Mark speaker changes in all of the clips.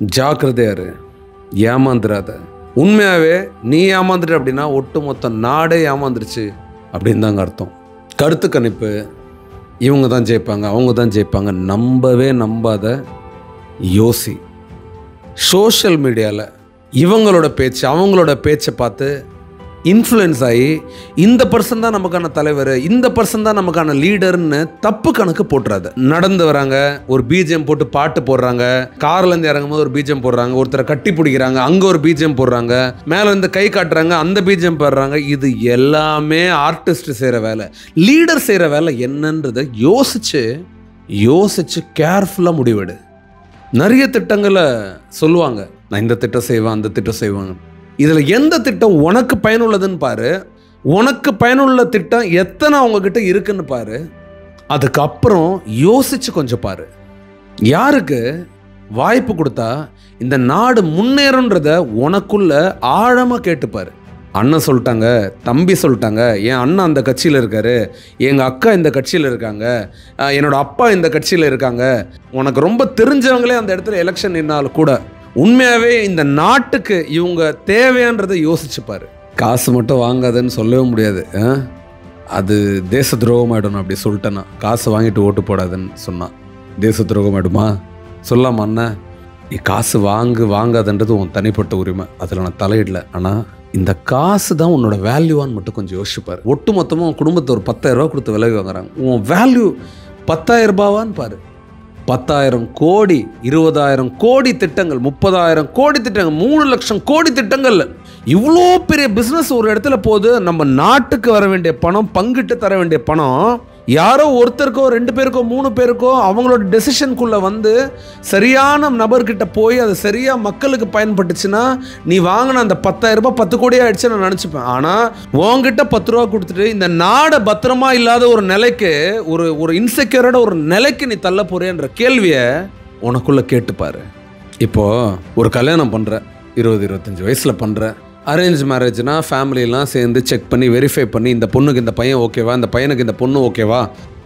Speaker 1: ஜாக்கிரதையா இரு, ஏமாந்துடாத. உண்மையாகவே நீ ஏமாந்துட்ட அப்படின்னா ஒட்டுமொத்த நாடே ஏமாந்துருச்சு அப்படின்னு தாங்க அர்த்தம். கருத்து கணிப்பு, இவங்க தான் ஜெயிப்பாங்க, அவங்க தான் ஜெயிப்பாங்க, நம்பவே நம்பாத, யோசி. சோஷியல் மீடியாவில் இவங்களோட பேச்சு அவங்களோட பேச்சை பார்த்து இன்ஃப்ளூயன்ஸ் ஆகி இந்த பர்சன் தான் நமக்கான தலைவர், இந்த பர்சன் தான் நமக்கான லீடர்னு தப்பு கணக்கு போட்டுறாது. நடந்து வராங்க, ஒரு பிஜிஎம் போட்டு பாட்டு போடுறாங்க, கார்லேருந்து இறங்கும் போது ஒரு பிஜிஎம் போடுறாங்க, ஒருத்தரை கட்டி பிடிக்கிறாங்க, அங்கே ஒரு பிஜிஎம் போடுறாங்க, மேலே இருந்து கை காட்டுறாங்க, அந்த பிஜிஎம் போடுறாங்க. இது எல்லாமே ஆர்டிஸ்ட் செய்கிற வேலை. லீடர் செய்கிற வேலை என்னன்றதை யோசிச்சு கேர்ஃபுல்லாக முடிவெடு. நிறைய திட்டங்களை சொல்லுவாங்க, நான் இந்த திட்டம் செய்வேன், அந்த திட்டம் செய்வாங்க. இதில் எந்த திட்டம் உனக்கு பயனுள்ளதுன்னு பாரு. உனக்கு பயனுள்ள திட்டம் எத்தனை அவங்கக்கிட்ட இருக்குன்னு பாரு. அதுக்கப்புறம் யோசிச்சு கொஞ்சம் பாரு. யாருக்கு வாய்ப்பு கொடுத்தா இந்த நாடு முன்னேறுன்றத உனக்குள்ள ஆழமாக கேட்டுப்பாரு. அண்ணன் சொல்லிட்டாங்க, தம்பி சொல்லிட்டாங்க, என் அண்ணன் அந்த கட்சியில் இருக்காரு, எங்கள் அக்கா இந்த கட்சியில் இருக்காங்க, என்னோட அப்பா இந்த கட்சியில் இருக்காங்க. உனக்கு ரொம்ப தெரிஞ்சவங்களே அந்த இடத்துல எலெக்ஷன் நின்னாலும் கூட உண்மையாகவே இந்த நாட்டுக்கு இவங்க தேவையான்றதை யோசிச்சுப்பாரு. காசு மட்டும் வாங்காதன்னு சொல்லவே முடியாது. அது தேச துரோகம் ஆகிடும். அப்படி சொல்லிட்டேன்னா, காசு வாங்கிட்டு ஓட்டு போடாதுன்னு சொன்னான் தேச துரோகம் ஆகிடுமா? சொல்லாமா அண்ணன்? நீ காசு வாங்காதன்றது உன் தனிப்பட்ட உரிமை, அதில் நான் தலையிடல. ஆனால் இந்த காசு தான் உன்னோட வேல்யூவான்னு மட்டும் கொஞ்சம் யோசிச்சுப்பார். ஒட்டு மொத்தமாக உன் குடும்பத்தை ஒரு 10,000 ரூபா கொடுத்து விலகி வாங்குறாங்க, உன் வேல்யூ 10,000 ரூபாவான்னு பாரு. 10,000 கோடி, 20,000 கோடி திட்டங்கள், 30,000 கோடி திட்டங்கள், 3 லட்சம் கோடி திட்டங்கள், இவ்வளோ பெரிய பிஸ்னஸ் ஒரு இடத்துல போகுது. நம்ம நாட்டுக்கு வர வேண்டிய பணம், பங்கிட்டு தர வேண்டிய பணம், யாரோ ஒருத்தருக்கோ 2 பேருக்கோ 3 பேருக்கோ அவங்களோட டெசிஷனுக்குள்ளே வந்து சரியான நபர்கிட்ட போய் அது சரியாக மக்களுக்கு பயன்பட்டுச்சுன்னா நீ வாங்கின அந்த 10,000 ரூபாய் 10 கோடியாக ஆயிடுச்சு நான் நினச்சிப்பேன். ஆனால் உங்ககிட்ட 10 ரூபா கொடுத்துட்டு இந்த நாடை பத்திரமா இல்லாத ஒரு நிலைக்கு, ஒரு இன்செக்யூரோட ஒரு நிலைக்கு நீ தள்ள போறேன்ற கேள்வியை உனக்குள்ளே கேட்டுப்பாரு. இப்போது ஒரு கல்யாணம் பண்ணுற, 20-25 வயசில் பண்ணுற, அரேஞ்ச் மேரேஜ்னா ஃபேமிலியெல்லாம் சேர்ந்து செக் பண்ணி வெரிஃபை பண்ணி இந்த பொண்ணுக்கு இந்த பையன் ஓகேவா, இந்த பையனுக்கு இந்த பொண்ணு ஓகேவா,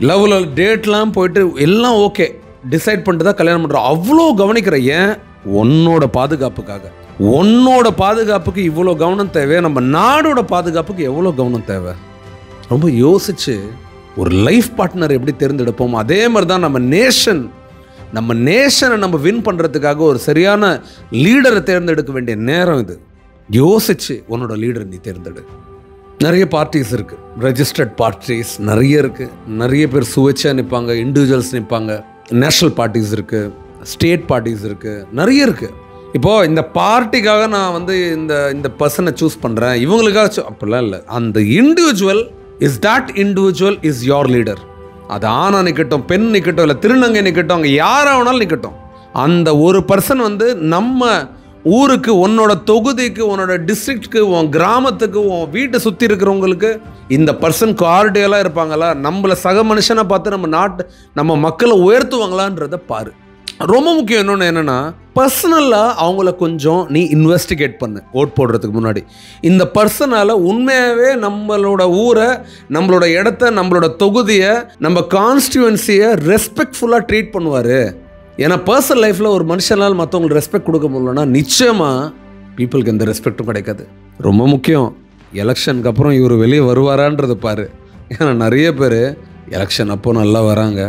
Speaker 1: லெவலில் டேட்லாம் போயிட்டு எல்லாம் ஓகே டிசைட் பண்ணிட்டு தான் கல்யாணம் பண்ணுறோம். அவ்வளோ கவனிக்கிற ஏன்? உன்னோட பாதுகாப்புக்காக. உன்னோட பாதுகாப்புக்கு இவ்வளோ கவனம் தேவை, நம்ம நாடோட பாதுகாப்புக்கு எவ்வளோ கவனம் தேவை? ரொம்ப யோசிச்சு ஒரு லைஃப் பார்ட்னர் எப்படி தேர்ந்தெடுப்போம், அதே மாதிரி தான் நம்ம நேஷனை நம்ம வின் பண்ணுறதுக்காக ஒரு சரியான லீடரை தேர்ந்தெடுக்க வேண்டிய நேரம் இது. யோசிச்சு உன்னோட லீடர் நீ தேர்ந்தெடு. நிறைய பார்ட்டிஸ் இருக்குது, ரெஜிஸ்டர்ட் பார்ட்டிஸ் நிறைய இருக்குது. நிறைய பேர் சுயேட்சையாக நிற்பாங்க, இண்டிவிஜுவல்ஸ் நிற்பாங்க, நேஷ்னல் பார்ட்டிஸ் இருக்குது, ஸ்டேட் பார்ட்டிஸ் இருக்குது, நிறைய இருக்குது. இப்போது இந்த பார்ட்டிக்காக நான் வந்து இந்த பர்சனை சூஸ் பண்ணுறேன், இவங்களுக்காக அப்படிலாம் இல்லை. அந்த இண்டிவிஜுவல் இஸ் யோர் லீடர். அது ஆணா நிற்கட்டும், பெண் நிற்கட்டும், இல்லை திருநங்கை நிற்கட்டும், அங்கே யாராவனாலும் நிற்கட்டும், அந்த ஒரு பர்சன் வந்து நம்ம ஊருக்கு, உன்னோட தொகுதிக்கு, உன்னோட டிஸ்ட்ரிக்ட்க்கு, உன் கிராமத்துக்கு, உன் வீட்டை சுற்றி இருக்கிறவங்களுக்கு இந்த பர்சன் கார்டியலாக இருப்பாங்களா, நம்மளை சக மனுஷனை பார்த்து நம்ம மக்களை உயர்த்துவாங்களான்றதை பாரு. ரொம்ப முக்கியம். இன்னொன்று என்னென்னா, பர்சனலாக அவங்கள கொஞ்சம் நீ இன்வெஸ்டிகேட் பண்ணு. ஓட் போடுறதுக்கு முன்னாடி இந்த பர்சனால் உண்மையாகவே நம்மளோட ஊரை, நம்மளோட இடத்த, நம்மளோட தொகுதியை, நம்ம கான்ஸ்டியூவன்சியை ரெஸ்பெக்ட்ஃபுல்லாக ட்ரீட் பண்ணுவார். ஏன்னா பர்சனல் லைஃப்பில் ஒரு மனுஷனால் மற்றவங்களுக்கு ரெஸ்பெக்ட் கொடுக்க முடியலன்னா நிச்சயமாக பீப்புளுக்கு எந்த ரெஸ்பெக்டும் கிடைக்காது. ரொம்ப முக்கியம், எலெக்ஷனுக்கு அப்புறம் இவர் வெளியே வருவாரான்றது பாரு. ஏன்னா நிறைய பேர் எலெக்ஷன் அப்போ நல்லா வராங்க,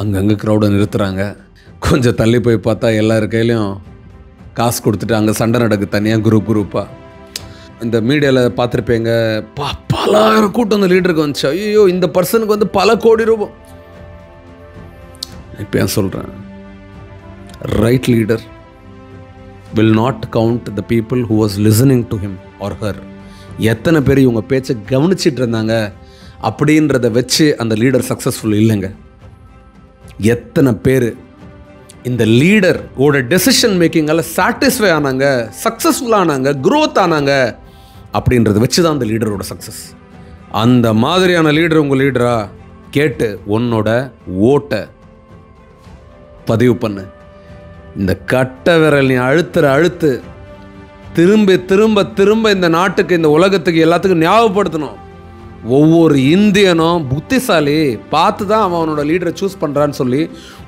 Speaker 1: அங்கங்கே க்ரௌடை நிறுத்துகிறாங்க. கொஞ்சம் தள்ளி போய் பார்த்தா எல்லார் கையிலையும் காசு கொடுத்துட்டு அங்கே சண்டை நடக்கு தனியாக குரூப்பாக. இந்த மீடியாவில் பார்த்துருப்பீங்க, பலாயிரம் கூட்டம் அந்த லீடருக்கு வந்துச்சு. ஐயோ, இந்த பர்சனுக்கு வந்து பல கோடி ரூபாய். இப்போ ஏன் சொல்கிறேன், right leader will not count the people who was listening to him R her. எத்தனை பேர் இவங்க பேச்சை கவனிச்சிட்டு இருந்தாங்க அப்படின்றத வச்சு அந்த லீடர் சக்ஸஸ்ஃபுல் இல்லைங்க. எத்தனை பேர் இந்த லீடரோட டெசிஷன் மேக்கிங்கால் சாட்டிஸ்ஃபை ஆனாங்க, சக்ஸஸ்ஃபுல் ஆனாங்க, க்ரோத் ஆனாங்க அப்படின்றத வச்சு தான் அந்த லீடரோட சக்ஸஸ். அந்த மாதிரியான லீடர் உங்கள் லீடரா கேட்டு உன்னோட ஓட்டை பதிவு பண்ணு. இந்த கட்ட விரல் நீ அழுத்து திரும்ப திரும்ப திரும்ப இந்த நாட்டுக்கு, இந்த உலகத்துக்கு, எல்லாத்துக்கும் ஞாபகப்படுத்தணும். ஒவ்வொரு இந்தியனும் புத்திசாலி பார்த்து தான் அவனோட லீடரை சூஸ் பண்ணுறான்னு சொல்லி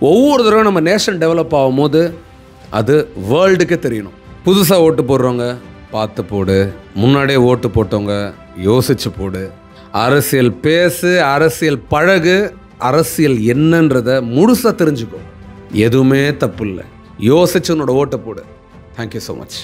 Speaker 1: ஒவ்வொரு தடவை நம்ம நேஷன் டெவலப் ஆகும் போது அது வேர்ல்டுக்கே தெரியணும். புதுசாக ஓட்டு போடுறவங்க பார்த்து போடு, முன்னாடியே ஓட்டு போட்டவங்க யோசிச்சு போடு. அரசியல் பேசு, அரசியல் பழகு, அரசியல் என்னன்றத முழுசாக தெரிஞ்சுக்கோ. எதுவுமே தப்பு இல்லை. யோசிச்சு உன்னோட ஓட்டை போடு. Thank you so much.